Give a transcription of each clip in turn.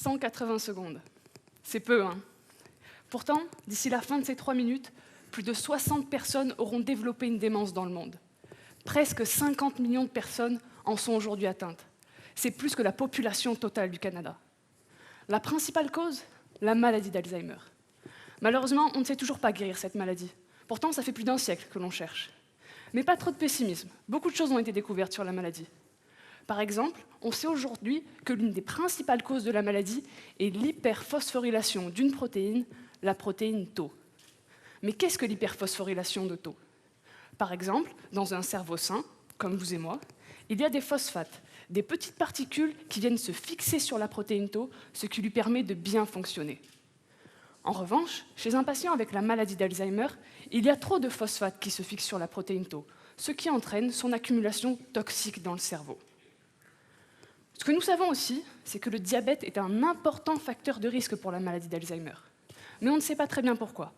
180 secondes. C'est peu, hein? Pourtant, d'ici la fin de ces 3 minutes, plus de 60 personnes auront développé une démence dans le monde. Presque 50 millions de personnes en sont aujourd'hui atteintes. C'est plus que la population totale du Canada. La principale cause? La maladie d'Alzheimer. Malheureusement, on ne sait toujours pas guérir cette maladie. Pourtant, ça fait plus d'1 siècle que l'on cherche. Mais pas trop de pessimisme. Beaucoup de choses ont été découvertes sur la maladie. Par exemple, on sait aujourd'hui que l'une des principales causes de la maladie est l'hyperphosphorylation d'une protéine, la protéine Tau. Mais qu'est-ce que l'hyperphosphorylation de Tau? Par exemple, dans un cerveau sain, comme vous et moi, il y a des phosphates, des petites particules qui viennent se fixer sur la protéine Tau, ce qui lui permet de bien fonctionner. En revanche, chez un patient avec la maladie d'Alzheimer, il y a trop de phosphates qui se fixent sur la protéine Tau, ce qui entraîne son accumulation toxique dans le cerveau. Ce que nous savons aussi, c'est que le diabète est un important facteur de risque pour la maladie d'Alzheimer. Mais on ne sait pas très bien pourquoi.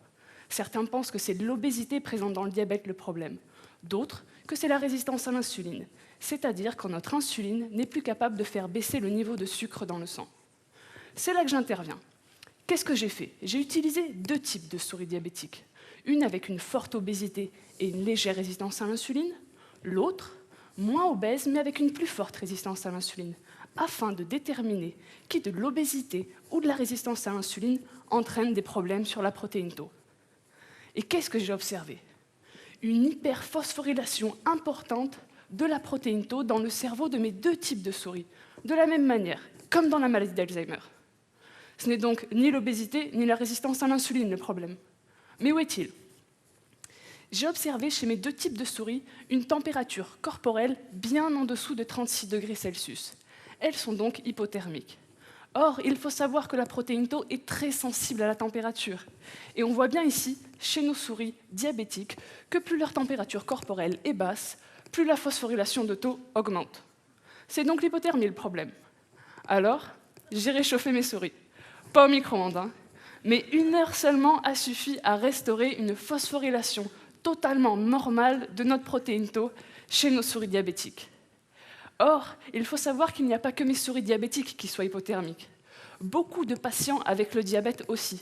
Certains pensent que c'est l'obésité présente dans le diabète le problème. D'autres, que c'est la résistance à l'insuline, c'est-à-dire quand notre insuline n'est plus capable de faire baisser le niveau de sucre dans le sang. C'est là que j'interviens. Qu'est-ce que j'ai fait? J'ai utilisé 2 types de souris diabétiques. Une avec une forte obésité et une légère résistance à l'insuline, l'autre, moins obèse mais avec une plus forte résistance à l'insuline, afin de déterminer qui de l'obésité ou de la résistance à l'insuline entraîne des problèmes sur la protéine Tau. Et qu'est-ce que j'ai observé? Une hyperphosphorylation importante de la protéine Tau dans le cerveau de mes 2 types de souris, de la même manière, comme dans la maladie d'Alzheimer. Ce n'est donc ni l'obésité ni la résistance à l'insuline le problème. Mais où est-il? J'ai observé chez mes 2 types de souris une température corporelle bien en dessous de 36 degrés Celsius. Elles sont donc hypothermiques. Or, il faut savoir que la protéine Tau est très sensible à la température. Et on voit bien ici, chez nos souris diabétiques, que plus leur température corporelle est basse, plus la phosphorylation de Tau augmente. C'est donc l'hypothermie le problème. Alors, j'ai réchauffé mes souris. Pas au micro-ondes, hein, mais 1 heure seulement a suffi à restaurer une phosphorylation totalement normale de notre protéine Tau chez nos souris diabétiques. Or, il faut savoir qu'il n'y a pas que mes souris diabétiques qui soient hypothermiques. Beaucoup de patients avec le diabète aussi,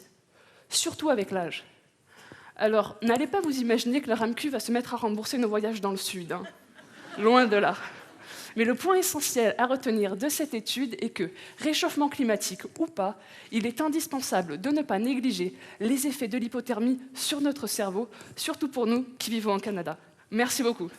surtout avec l'âge. Alors, n'allez pas vous imaginer que la RAMQ va se mettre à rembourser nos voyages dans le Sud, hein. Loin de là. Mais le point essentiel à retenir de cette étude est que, réchauffement climatique ou pas, il est indispensable de ne pas négliger les effets de l'hypothermie sur notre cerveau, surtout pour nous qui vivons au Canada. Merci beaucoup.